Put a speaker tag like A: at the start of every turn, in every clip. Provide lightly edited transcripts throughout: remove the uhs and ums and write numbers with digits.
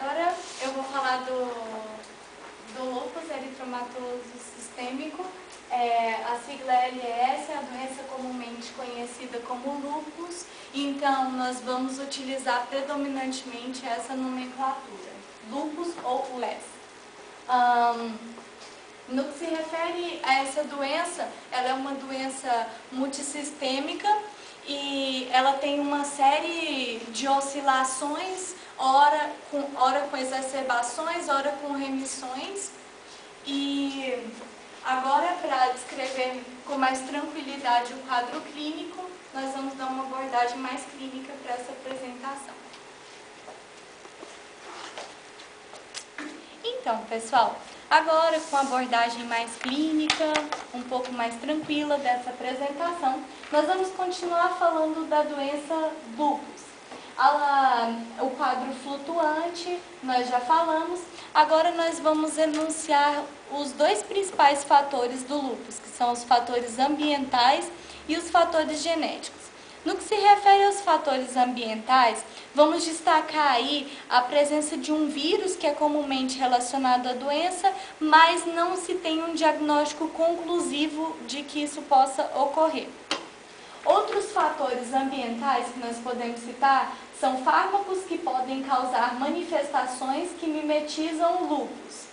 A: Agora eu vou falar do lúpus eritematoso sistêmico. A sigla LS é a doença comumente conhecida como lúpus, então nós vamos utilizar predominantemente essa nomenclatura, lúpus ou LES. No que se refere a essa doença, ela é uma doença multissistêmica e ela tem uma série de oscilações, ora com exacerbações, ora com remissões. E agora, para descrever com mais tranquilidade o quadro clínico, nós vamos dar uma abordagem mais clínica para essa apresentação. Então, pessoal, agora com a abordagem mais clínica, um pouco mais tranquila dessa apresentação, nós vamos continuar falando da doença lúpus. O quadro flutuante, nós já falamos. Agora nós vamos enunciar os dois principais fatores do lúpus, que são os fatores ambientais e os fatores genéticos. No que se refere aos fatores ambientais, vamos destacar aí a presença de um vírus que é comumente relacionado à doença, mas não se tem um diagnóstico conclusivo de que isso possa ocorrer. Outros fatores ambientais que nós podemos citar são fármacos que podem causar manifestações que mimetizam o lúpus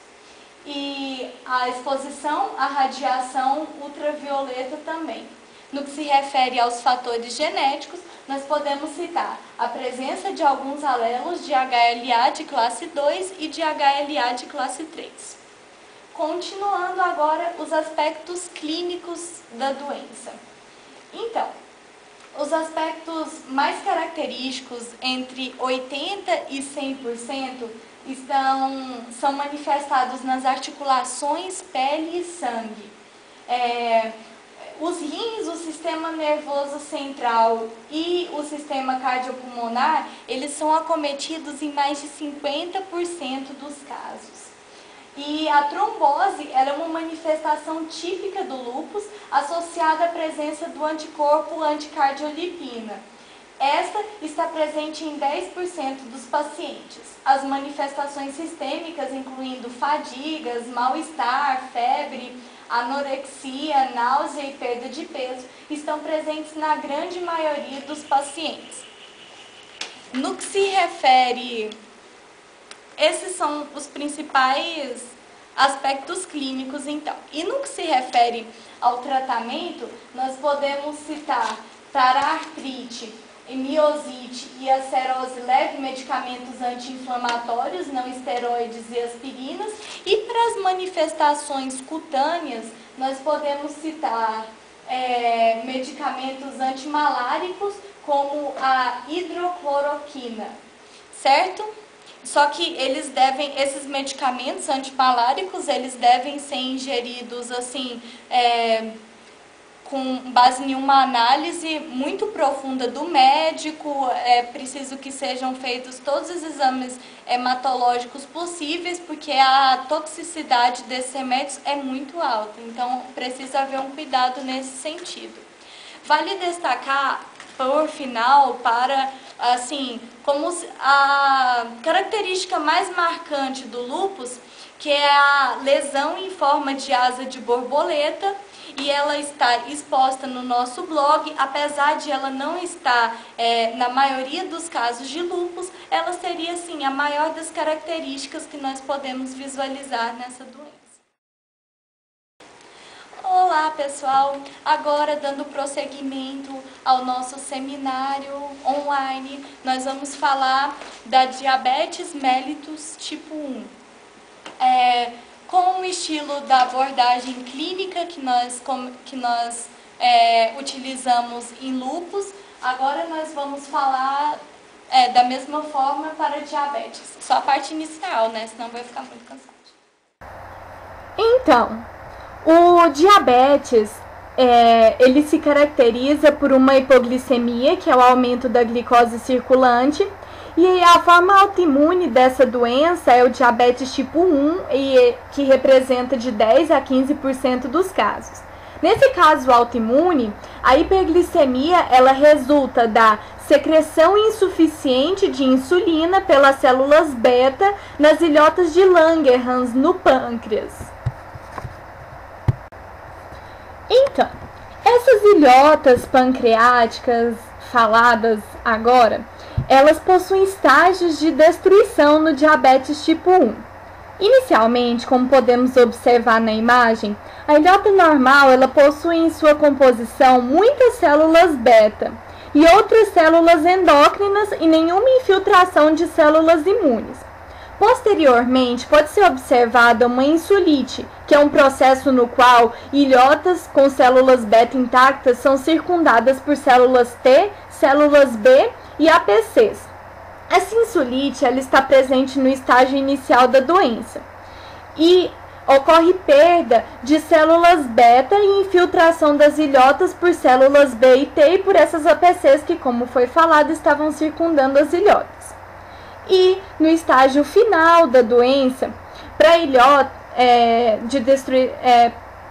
A: e a exposição à radiação ultravioleta também. No que se refere aos fatores genéticos, nós podemos citar a presença de alguns alelos de HLA de classe 2 e de HLA de classe 3. Continuando agora os aspectos clínicos da doença. Então, os aspectos mais característicos, entre 80% e 100%, são manifestados nas articulações, pele e sangue. Os rins, o sistema nervoso central e o sistema cardiopulmonar, eles são acometidos em mais de 50% dos casos. E a trombose, ela é uma manifestação típica do lúpus, associada à presença do anticorpo anticardiolipina. Esta está presente em 10% dos pacientes. As manifestações sistêmicas, incluindo fadigas, mal-estar, febre, anorexia, náusea e perda de peso, estão presentes na grande maioria dos pacientes. No que se refere, esses são os principais aspectos clínicos, então. E no que se refere ao tratamento, nós podemos citar para a artrite, miosite e acerose leve, medicamentos anti-inflamatórios, não esteroides e aspirinas. E para as manifestações cutâneas, nós podemos citar medicamentos antimaláricos, como a hidrocloroquina, certo? Só que esses medicamentos antimaláricos, eles devem ser ingeridos assim, com base em uma análise muito profunda do médico. É preciso que sejam feitos todos os exames hematológicos possíveis, porque a toxicidade desses remédios é muito alta, então precisa haver um cuidado nesse sentido. Vale destacar, por final, como a característica mais marcante do lúpus, que é a lesão em forma de asa de borboleta, e ela está exposta no nosso blog. Apesar de ela não estar na maioria dos casos de lúpus, ela seria sim a maior das características que nós podemos visualizar nessa doença. Olá, pessoal! Agora, dando prosseguimento ao nosso seminário online, nós vamos falar da diabetes mellitus tipo 1. Com o estilo da abordagem clínica que nós utilizamos em lúpus, agora nós vamos falar da mesma forma para diabetes. Só a parte inicial, né? Senão vai ficar muito cansado.
B: Então, o diabetes, ele se caracteriza por uma hipoglicemia, que é o aumento da glicose circulante, e a forma autoimune dessa doença é o diabetes tipo 1, que representa de 10% a 15% dos casos. Nesse caso autoimune, a hiperglicemia ela resulta da secreção insuficiente de insulina pelas células beta nas ilhotas de Langerhans no pâncreas. Então, essas ilhotas pancreáticas faladas agora, elas possuem estágios de destruição no diabetes tipo 1. Inicialmente, como podemos observar na imagem, a ilhota normal ela possui em sua composição muitas células beta e outras células endócrinas e nenhuma infiltração de células imunes. Posteriormente, pode ser observada uma insulite, que é um processo no qual ilhotas com células beta intactas são circundadas por células T, células B e APCs. Essa insulite ela está presente no estágio inicial da doença e ocorre perda de células beta e infiltração das ilhotas por células B e T e por essas APCs que, como foi falado, estavam circundando as ilhotas. E no estágio final da doença,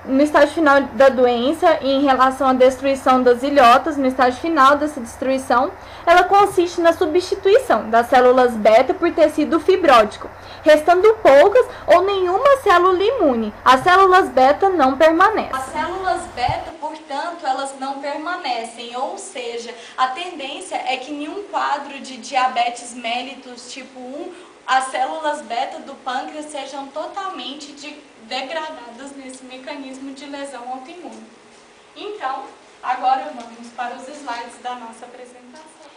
B: no estágio final da doença, em relação à destruição das ilhotas, no estágio final dessa destruição, ela consiste na substituição das células beta por tecido fibrótico, restando poucas ou nenhuma célula imune. As células beta não permanecem.
A: As células beta, portanto, elas não permanecem, ou seja, a tendência é que em um quadro de diabetes mellitus tipo 1, as células beta do pâncreas sejam totalmente degradadas nesse mecanismo de lesão autoimune. Então, agora vamos para os slides da nossa apresentação.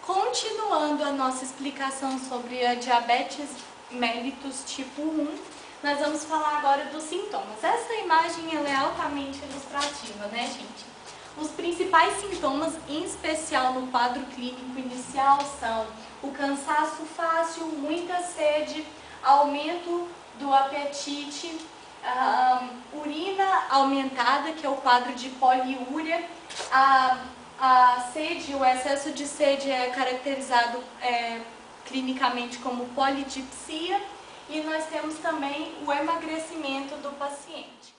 A: Continuando a nossa explicação sobre a diabetes mellitus tipo 1, nós vamos falar agora dos sintomas. Essa imagem ela é altamente ilustrativa, né, gente? Os principais sintomas, em especial no quadro clínico inicial, são o cansaço fácil, muita sede, aumento do apetite, urina aumentada, que é o quadro de poliúria, a sede, o excesso de sede é caracterizado clinicamente como polidipsia, e nós temos também o emagrecimento do paciente.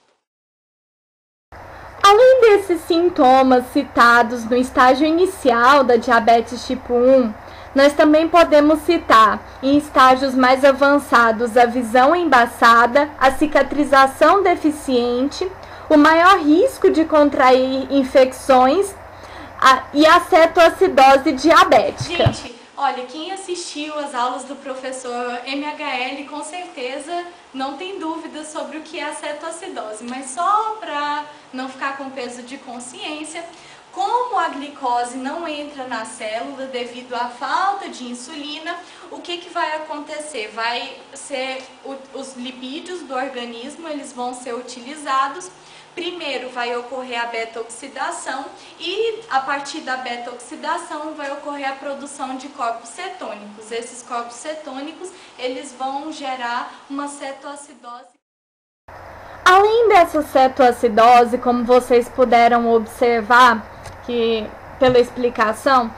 B: Além desses sintomas citados no estágio inicial da diabetes tipo 1, nós também podemos citar, em estágios mais avançados, a visão embaçada, a cicatrização deficiente, o maior risco de contrair infecções e a cetoacidose diabética.
A: Gente, olha, quem assistiu às aulas do professor MHL, com certeza não tem dúvida sobre o que é a cetoacidose, mas só para não ficar com peso de consciência, como a glicose não entra na célula devido à falta de insulina, o que vai acontecer? Vai ser os lipídios do organismo, eles vão ser utilizados. Primeiro vai ocorrer a beta-oxidação e a partir da beta-oxidação vai ocorrer a produção de corpos cetônicos. Esses corpos cetônicos, eles vão gerar uma cetoacidose.
B: Além dessa cetoacidose, como vocês puderam observar que pela explicação,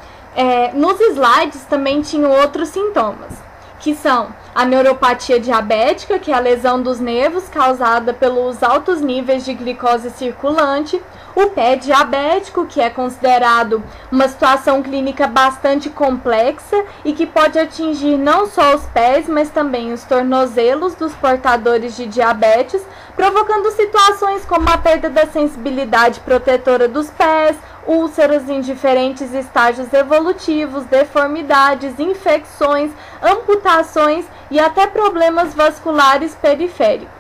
B: nos slides também tinham outros sintomas, que são a neuropatia diabética, que é a lesão dos nervos causada pelos altos níveis de glicose circulante, o pé diabético, que é considerado uma situação clínica bastante complexa e que pode atingir não só os pés, mas também os tornozelos dos portadores de diabetes, provocando situações como a perda da sensibilidade protetora dos pés, úlceras em diferentes estágios evolutivos, deformidades, infecções, amputações e até problemas vasculares periféricos.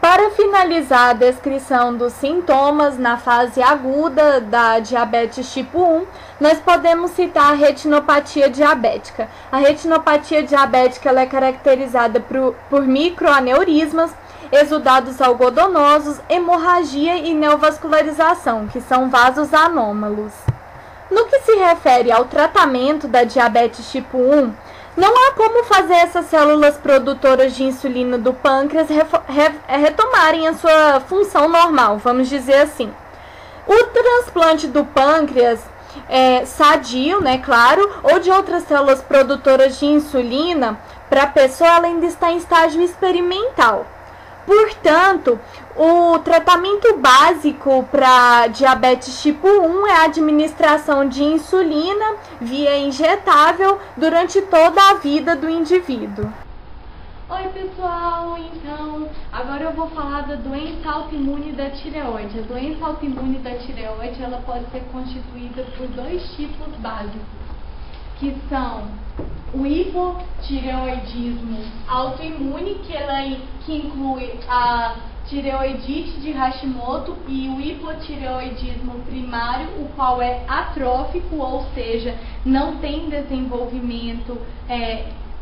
B: Para finalizar a descrição dos sintomas na fase aguda da diabetes tipo 1, nós podemos citar a retinopatia diabética. A retinopatia diabética ela é caracterizada por microaneurismas, exudados algodonosos, hemorragia e neovascularização, que são vasos anômalos. No que se refere ao tratamento da diabetes tipo 1, não há como fazer essas células produtoras de insulina do pâncreas retomarem a sua função normal, vamos dizer assim. O transplante do pâncreas sadio, né, claro, ou de outras células produtoras de insulina, para a pessoa ela ainda está em estágio experimental. Portanto, o tratamento básico para diabetes tipo 1 é a administração de insulina via injetável durante toda a vida do indivíduo.
A: Oi pessoal, então agora eu vou falar da doença autoimune da tireoide. A doença autoimune da tireoide ela pode ser constituída por dois tipos básicos, que são o hipotireoidismo autoimune, que inclui a tireoidite de Hashimoto, e o hipotireoidismo primário, o qual é atrófico, ou seja, não tem desenvolvimento,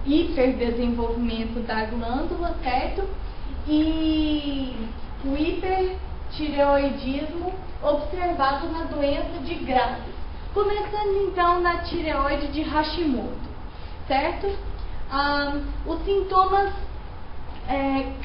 A: hiperdesenvolvimento da glândula, certo? E o hipertireoidismo observado na doença de Graves. Começando então na tireoide de Hashimoto, certo? Os sintomas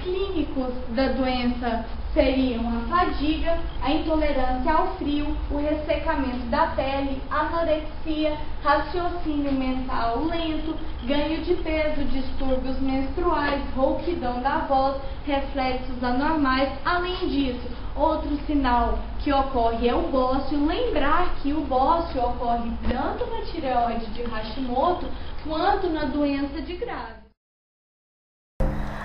A: clínicos da doença seriam a fadiga, a intolerância ao frio, o ressecamento da pele, anorexia, raciocínio mental lento, ganho de peso, distúrbios menstruais, rouquidão da voz, reflexos anormais. Além disso, outro sinal que ocorre é o bócio. Lembrar que o bócio ocorre tanto na tireoide de Hashimoto quanto na doença de Graves.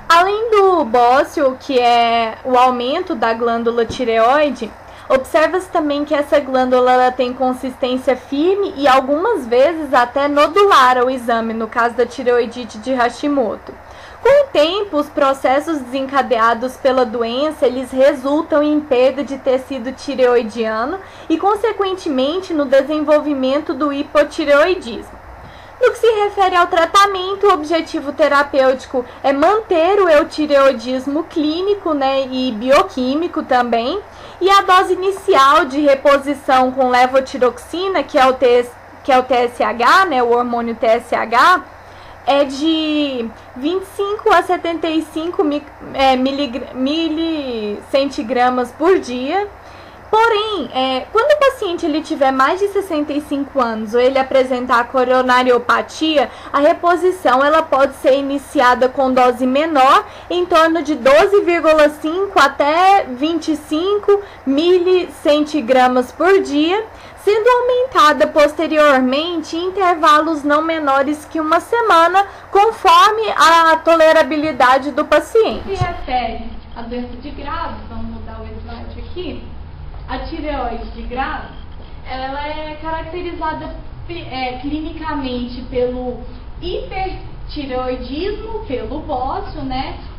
B: Além do bócio, que é o aumento da glândula tireoide, observa-se também que essa glândula ela tem consistência firme e algumas vezes até nodular ao exame, no caso da tireoidite de Hashimoto. Com o tempo, os processos desencadeados pela doença, eles resultam em perda de tecido tireoidiano e, consequentemente, no desenvolvimento do hipotireoidismo. No que se refere ao tratamento, o objetivo terapêutico é manter o eutireoidismo clínico, e bioquímico também, e a dose inicial de reposição com levotiroxina, que é o TSH, o hormônio TSH, é de 25 a 75 milicentigramas por dia. Porém, quando o paciente ele tiver mais de 65 anos ou ele apresentar coronariopatia, a reposição ela pode ser iniciada com dose menor, em torno de 12,5 até 25 milicentigramas por dia, sendo aumentada posteriormente em intervalos não menores que uma semana, conforme a tolerabilidade do paciente.
A: Se refere à doença de Graves, vamos mudar o slide aqui. A tireoide de Graves, ela é caracterizada clinicamente pelo hipertireoidismo, pelo bócio,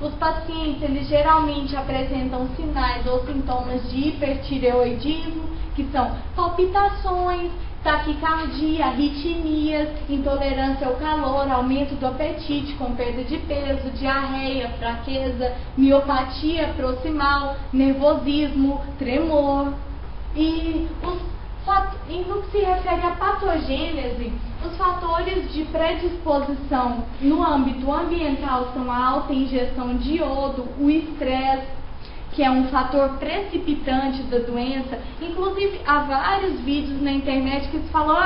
A: Os pacientes, eles geralmente apresentam sinais ou sintomas de hipertireoidismo, que são palpitações, taquicardia, arritmias, intolerância ao calor, aumento do apetite com perda de peso, diarreia, fraqueza, miopatia proximal, nervosismo, tremor. E no que se refere à patogênese, os fatores de predisposição no âmbito ambiental são a alta ingestão de iodo, o estresse, que é um fator precipitante da doença. Inclusive, há vários vídeos na internet que se falam,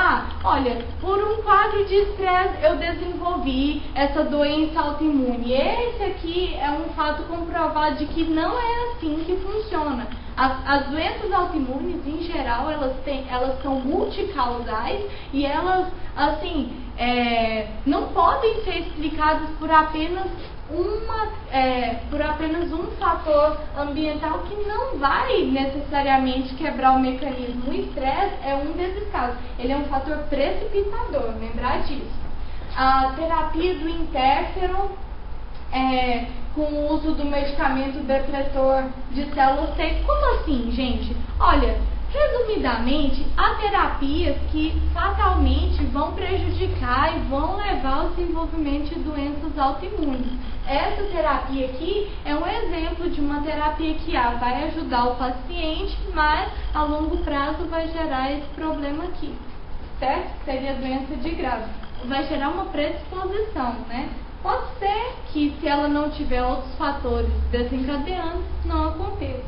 A: olha, por um quadro de estresse eu desenvolvi essa doença autoimune. Esse aqui é um fato comprovado de que não é assim que funciona. As doenças autoimunes, em geral, elas são multicausais e elas, não podem ser explicadas por apenas um fator ambiental que não vai necessariamente quebrar o mecanismo. O estresse é um desses casos. Ele é um fator precipitador, lembrar disso. A terapia do interferon, com o uso do medicamento depressor de células T. Como assim, gente? Olha, resumidamente, há terapias que fatalmente vão prejudicar e vão levar ao desenvolvimento de doenças autoimunes. Essa terapia aqui é um exemplo de uma terapia que vai ajudar o paciente, mas a longo prazo vai gerar esse problema aqui, certo? Seria a doença de Graves. Vai gerar uma predisposição, Pode ser que, se ela não tiver outros fatores desencadeantes, não aconteça.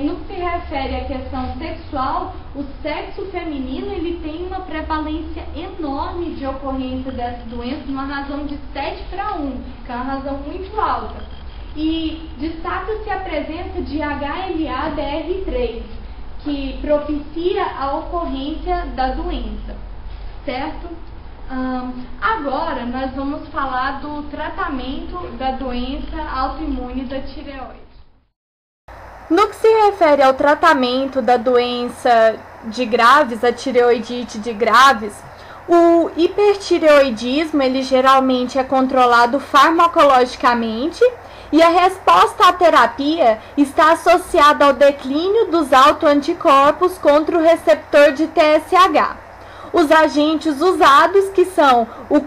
A: No que se refere à questão sexual, o sexo feminino ele tem uma prevalência enorme de ocorrência dessa doença, uma razão de 7 para 1, que é uma razão muito alta.
B: E destaca-se a presença de HLA-DR3, que propicia a ocorrência da doença, certo? Agora nós vamos falar do tratamento da doença autoimune da tireoide. No que se refere ao tratamento da doença de Graves, a tireoidite de Graves, o hipertireoidismo ele geralmente é controlado farmacologicamente e a resposta à terapia está associada ao declínio dos autoanticorpos contra o receptor de TSH. Os agentes usados, que são o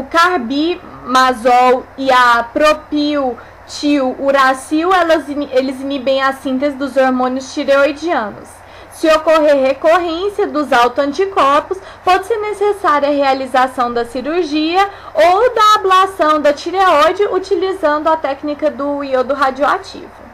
B: carbimazol e a propiltiuracil, eles inibem a síntese dos hormônios tireoidianos. Se ocorrer recorrência dos autoanticorpos, pode ser necessária a realização da cirurgia ou da ablação da tireoide utilizando a técnica do iodo radioativo.